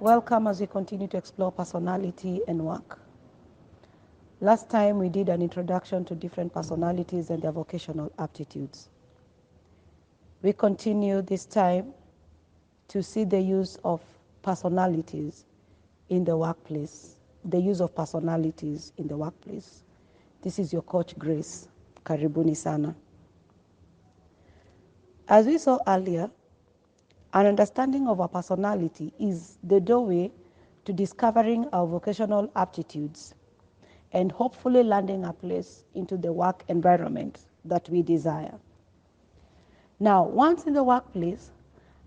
Welcome as we continue to explore personality and work. Last time we did an introduction to different personalities and their vocational aptitudes. We continue this time to see the use of personalities in the workplace. The use of personalities in the workplace. This is your coach Grace. Karibuni sana. As we saw earlier, an understanding of our personality is the doorway to discovering our vocational aptitudes and hopefully landing a place into the work environment that we desire. Now, once in the workplace,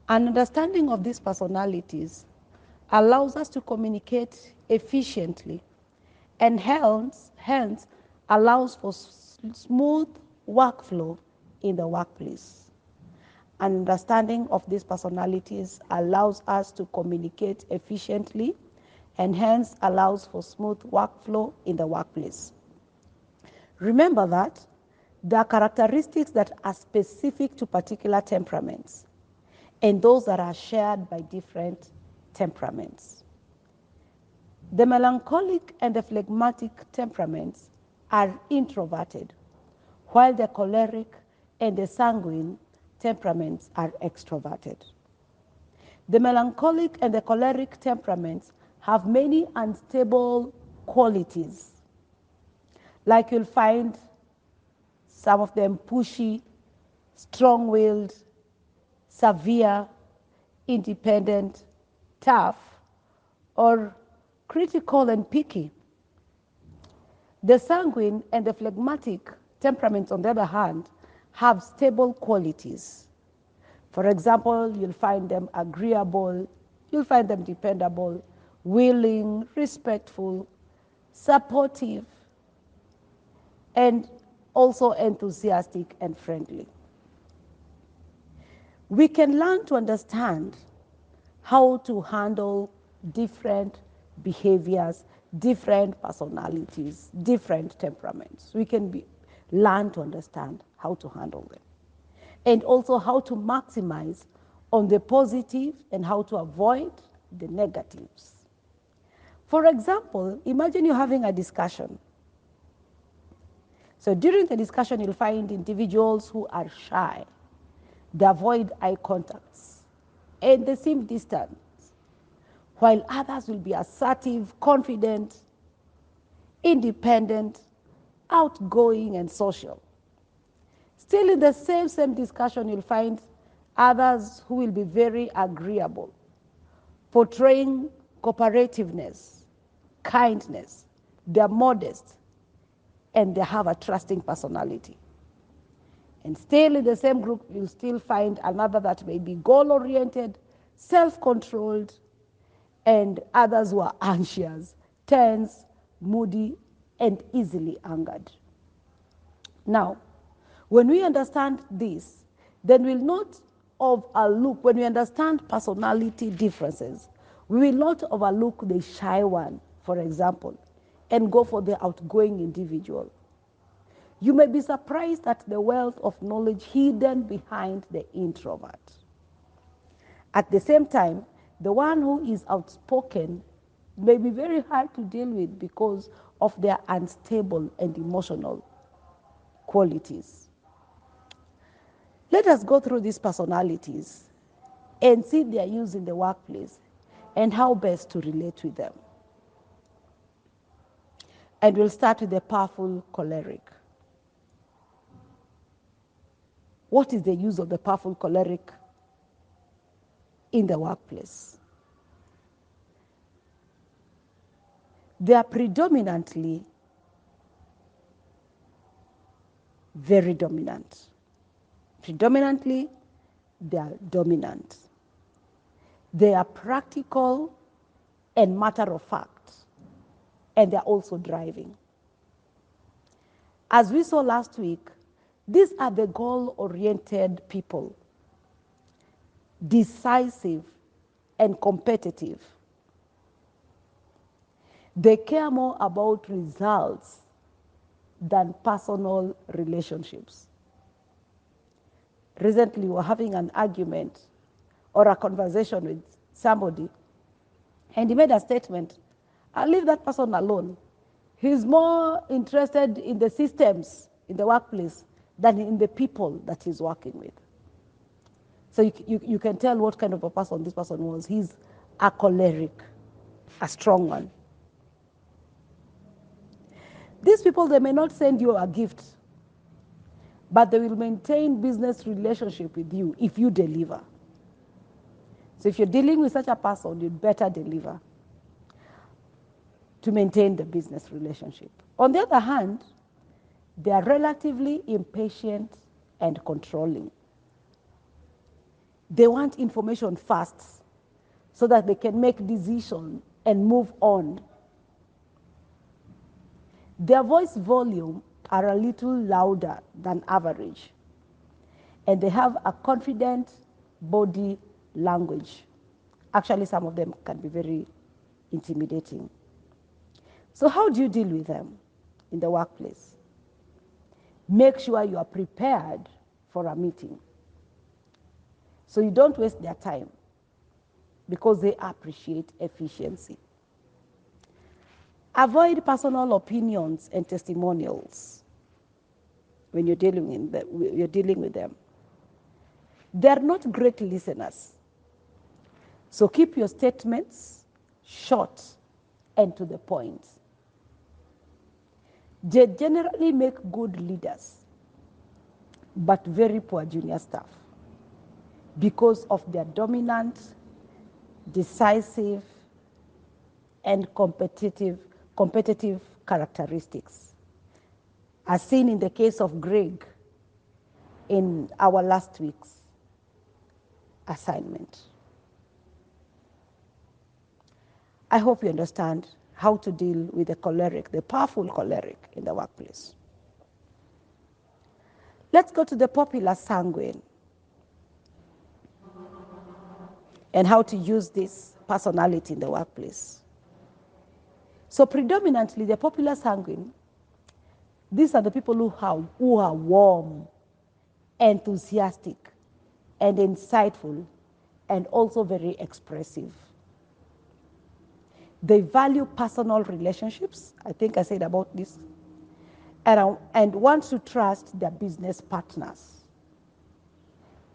an understanding of these personalities allows us to communicate efficiently and hence allows for smooth workflow in the workplace. An understanding of these personalities allows us to communicate efficiently and hence allows for smooth workflow in the workplace. Remember that there are characteristics that are specific to particular temperaments and those that are shared by different temperaments. The melancholic and the phlegmatic temperaments are introverted, while the choleric and the sanguine temperaments are extroverted. The melancholic and the choleric temperaments have many unstable qualities. Like you'll find some of them pushy, strong-willed, severe, independent, tough, or critical and picky. The sanguine and the phlegmatic temperaments, on the other hand, have stable qualities. For example, you'll find them agreeable, you'll find them dependable, willing, respectful, supportive, and also enthusiastic and friendly. We can learn to understand how to handle different behaviors, different personalities, different temperaments. We can learn to understand how to handle them. And also how to maximize on the positive and how to avoid the negatives. For example, imagine you're having a discussion. So during the discussion, you'll find individuals who are shy. They avoid eye contacts and they seem distant, while others will be assertive, confident, independent, outgoing, and social. Still in the same discussion, you'll find others who will be very agreeable, portraying cooperativeness, kindness, they're modest, and they have a trusting personality. And still in the same group, you'll still find another that may be goal-oriented, self-controlled, and others who are anxious, tense, moody, and easily angered. Now, when we understand this, then we'll not overlook, when we understand personality differences, we will not overlook the shy one, for example, and go for the outgoing individual. You may be surprised at the wealth of knowledge hidden behind the introvert. At the same time, the one who is outspoken may be very hard to deal with because of their unstable and emotional qualities. Let us go through these personalities and see their use in the workplace and how best to relate with them. And we'll start with the powerful choleric. What is the use of the powerful choleric in the workplace? They are predominantly very dominant. Predominantly, they are dominant. They are practical and matter of fact, and they're also driving. As we saw last week, these are the goal-oriented people, decisive and competitive. They care more about results than personal relationships. Recently, we were having an argument or a conversation with somebody, And he made a statement, I'll leave that person alone. He's more interested in the systems in the workplace than in the people that he's working with. So you can tell what kind of a person this person was. He's a choleric, a strong one. These people, they may not send you a gift, but they will maintain business relationship with you if you deliver. So if you're dealing with such a person, you'd better deliver to maintain the business relationship. On the other hand, they are relatively impatient and controlling. They want information fast so that they can make decisions and move on. Their voice volume are a little louder than average, and they have a confident body language. Actually, some of them can be very intimidating. So how do you deal with them in the workplace? Make sure you are prepared for a meeting, so you don't waste their time, because they appreciate efficiency. Avoid personal opinions and testimonials when you're dealing with them. They're not great listeners. So keep your statements short and to the point. They generally make good leaders, but very poor junior staff because of their dominant, decisive, and competitive characteristics, as seen in the case of Greg in our last week's assignment. I hope you understand how to deal with the choleric, the powerful choleric in the workplace. Let's go to the popular sanguine and how to use this personality in the workplace. So predominantly, the popular sanguine, these are the people who are warm, enthusiastic, and insightful, and also very expressive. They value personal relationships. I think I said about this. And want to trust their business partners.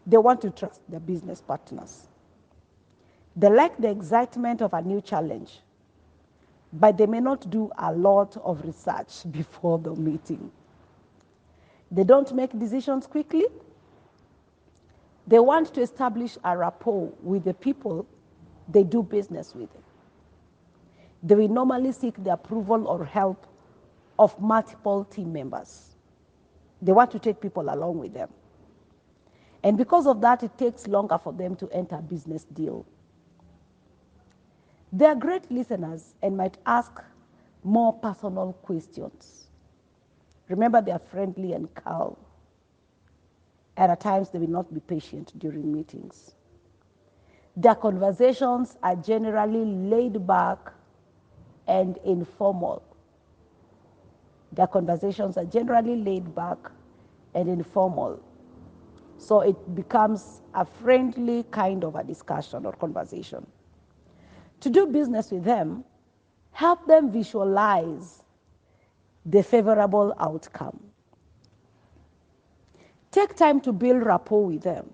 They want to trust their business partners. They like the excitement of a new challenge, but they may not do a lot of research before the meeting. They don't make decisions quickly. They want to establish a rapport with the people they do business with. They will normally seek the approval or help of multiple team members. They want to take people along with them. And because of that, it takes longer for them to enter a business deal. They are great listeners and might ask more personal questions. Remember, they are friendly and calm. And at times, they will not be patient during meetings. Their conversations are generally laid back and informal. Their conversations are generally laid back and informal. So it becomes a friendly kind of a discussion or conversation. To do business with them, help them visualize the favorable outcome. Take time to build rapport with them,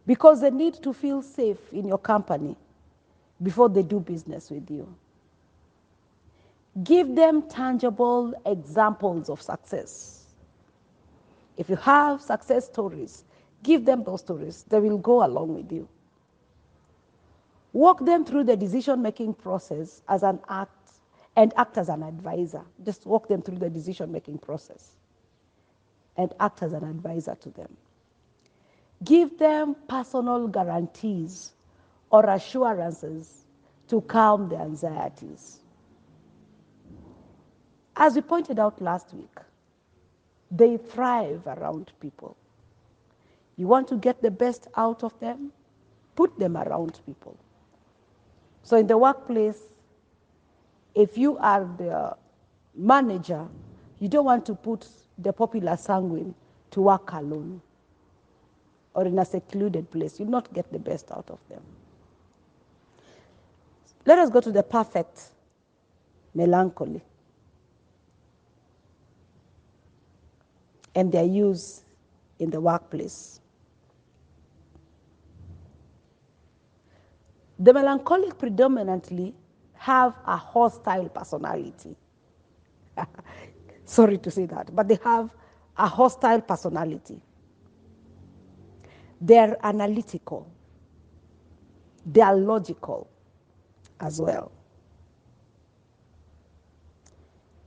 because they need to feel safe in your company before they do business with you. Give them tangible examples of success. If you have success stories, give them those stories. They will go along with you. Walk them through the decision-making process as an act, and act as an advisor. Just walk them through the decision-making process and act as an advisor to them. Give them personal guarantees or assurances to calm their anxieties. As we pointed out last week, they thrive around people. You want to get the best out of them? Put them around people. So in the workplace, if you are the manager, you don't want to put the popular sanguine to work alone or in a secluded place. You'll not get the best out of them. Let us go to the perfect melancholy and their use in the workplace. The melancholic predominantly have a hostile personality. Sorry to say that, but they have a hostile personality. They're analytical. They are logical as well.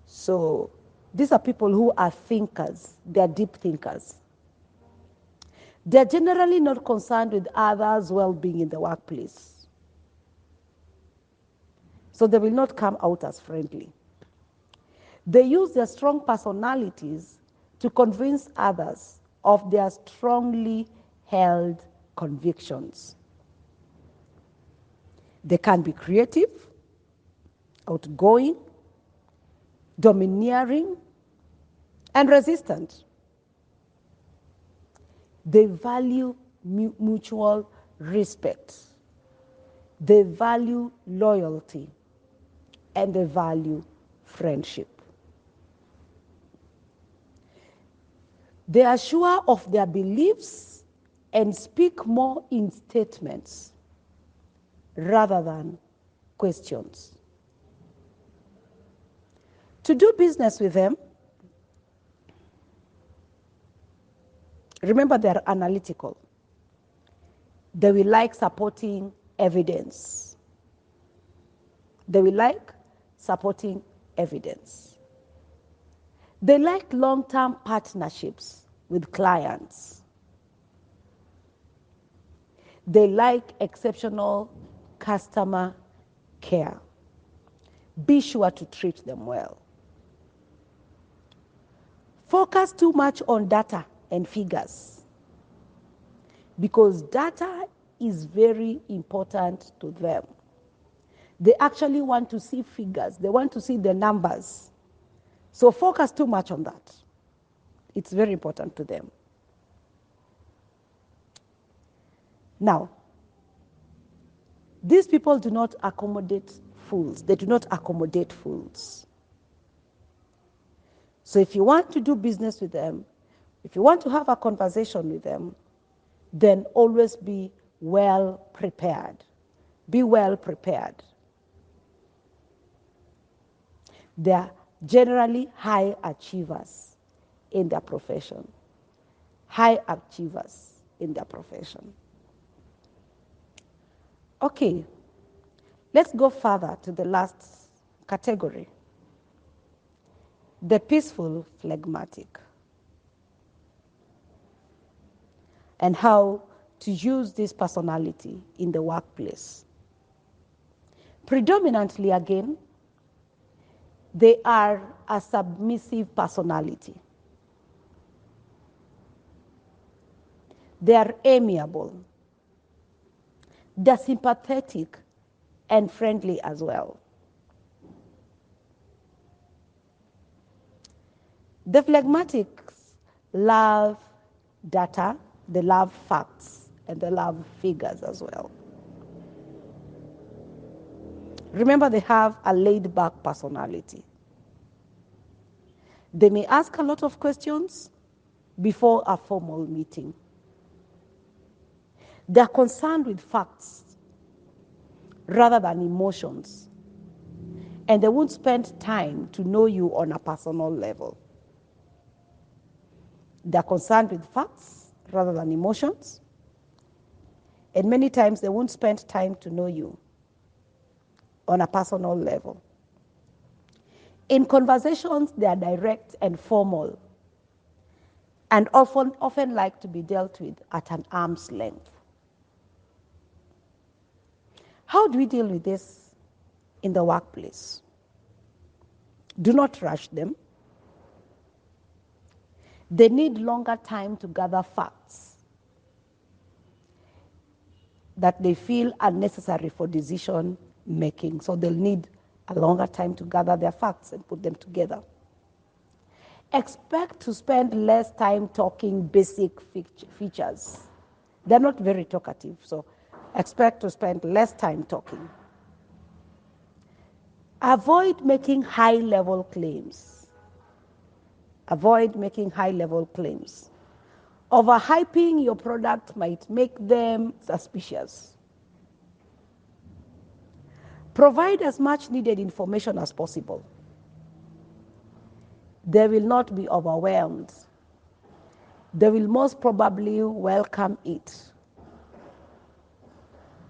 So these are people who are thinkers. They're deep thinkers. They're generally not concerned with others' well-being in the workplace. So they will not come out as friendly. They use their strong personalities to convince others of their strongly held convictions. They can be creative, outgoing, domineering, and resistant. They value mutual respect. They value loyalty, and they value friendship. They are sure of their beliefs and speak more in statements rather than questions. To do business with them, remember they're analytical. They will like supporting evidence. They will like supporting evidence. They like long-term partnerships with clients. They like exceptional customer care. Be sure to treat them well. Focus too much on data and figures because data is very important to them. They actually want to see figures. They want to see the numbers. So focus too much on that. It's very important to them. Now, these people do not accommodate fools. They do not accommodate fools. So if you want to do business with them, if you want to have a conversation with them, then always be well prepared. Be well prepared. They are generally high achievers in their profession. High achievers in their profession. Okay, let's go further to the last category. The peaceful phlegmatic. And how to use this personality in the workplace. Predominantly, again, they are a submissive personality. They are amiable. They're sympathetic and friendly as well. The phlegmatics love data, they love facts, and they love figures as well. Remember, they have a laid-back personality. They may ask a lot of questions before a formal meeting. They're concerned with facts rather than emotions. And they won't spend time to know you on a personal level. They're concerned with facts rather than emotions. And many times they won't spend time to know you on a personal level. In conversations, they are direct and formal and often like to be dealt with at an arm's length. How do we deal with this in the workplace? Do not rush them. They need longer time to gather facts that they feel are necessary for decision making. So they'll need a longer time to gather their facts and put them together. Expect to spend less time talking basic features. They're not very talkative, so expect to spend less time talking. Avoid making high-level claims. Avoid making high-level claims. Overhyping your product might make them suspicious. Provide as much needed information as possible. They will not be overwhelmed. They will most probably welcome it.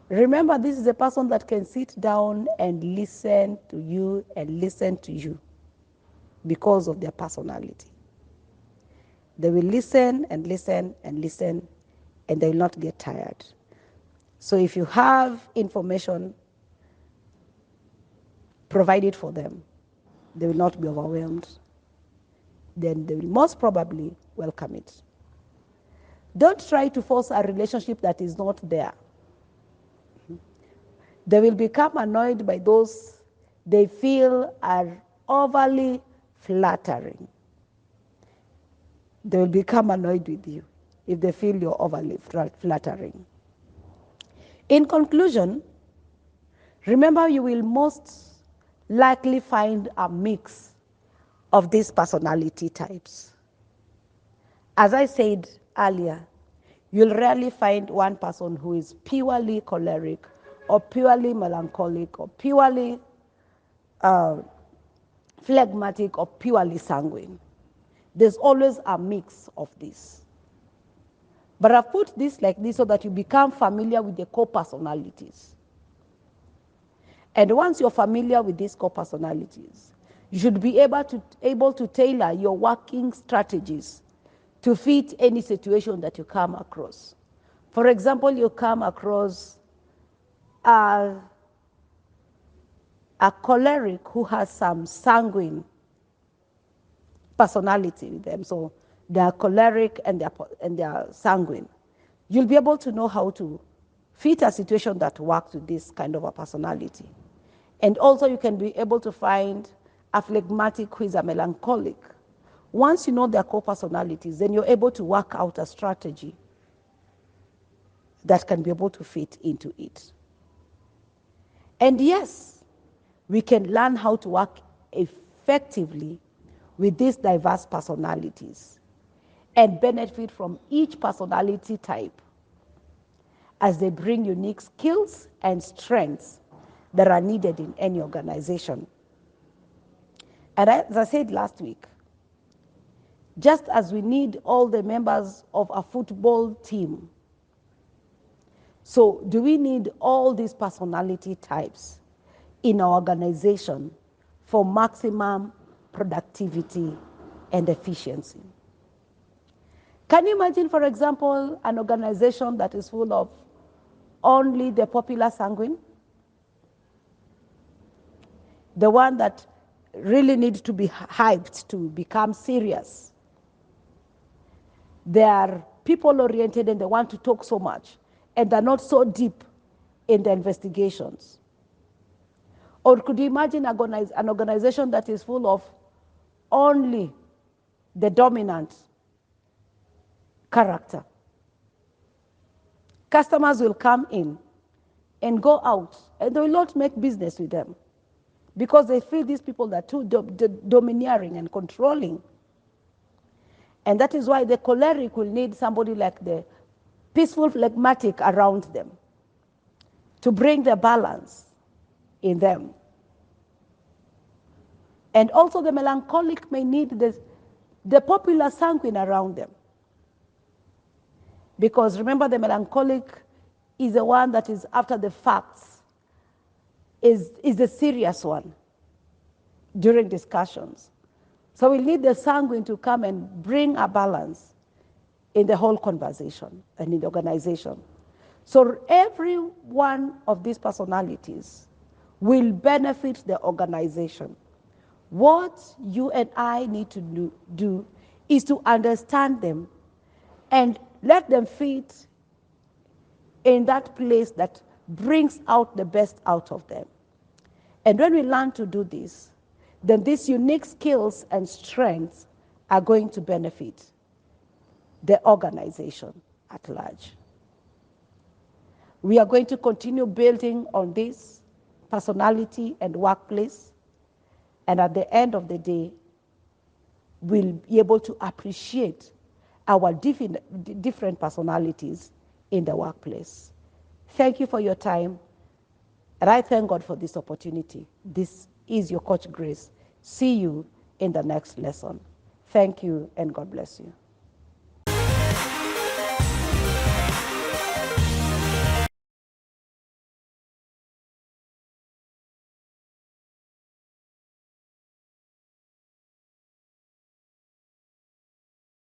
Remember, this is a person that can sit down and listen to you because of their personality. They will listen and listen and listen, and they will not get tired. So if you have information, provide it for them. They will not be overwhelmed. Then they will most probably welcome it. Don't try to force a relationship that is not there. They will become annoyed by those they feel are overly flattering. They will become annoyed with you if they feel you're overly flattering. In conclusion, remember you will most likely find a mix of these personality types. As I said earlier, you'll rarely find one person who is purely choleric or purely melancholic or purely phlegmatic or purely sanguine. There's always a mix of this. But I've put this like this so that you become familiar with the core personalities. And once you're familiar with these core personalities, you should be able to tailor your working strategies to fit any situation that you come across. For example, you come across a choleric who has some sanguine personality with them. So they are choleric and they are sanguine. You'll be able to know how to fit a situation that works with this kind of a personality. And also you can be able to find a phlegmatic who is a melancholic. Once you know their core personalities, then you're able to work out a strategy that can be able to fit into it. And yes, we can learn how to work effectively with these diverse personalities and benefit from each personality type as they bring unique skills and strengths that are needed in any organization. And as I said last week, just as we need all the members of a football team, so do we need all these personality types in our organization for maximum productivity and efficiency? Can you imagine, for example, an organization that is full of only the popular sanguine? The one that really needs to be hyped to become serious. They are people-oriented and they want to talk so much, and they're not so deep in the investigations. Or could you imagine an organization that is full of only the dominant character? Customers will come in and go out, and they will not make business with them because they feel these people are too domineering and controlling. And that is why the choleric will need somebody like the peaceful phlegmatic around them to bring the balance in them. And also the melancholic may need the popular sanguine around them. Because remember, the melancholic is the one that is after the facts, is the serious one during discussions. So we need the sanguine to come and bring a balance in the whole conversation and in the organization. So every one of these personalities will benefit the organization. What you and I need to do is to understand them and let them fit in that place that brings out the best out of them. And when we learn to do this, then these unique skills and strengths are going to benefit the organization at large. We are going to continue building on this personality and workplace And at the end of the day, we'll be able to appreciate our different personalities in the workplace. Thank you for your time. And I thank God for this opportunity. This is your Coach Grace. See you in the next lesson. Thank you, and God bless you.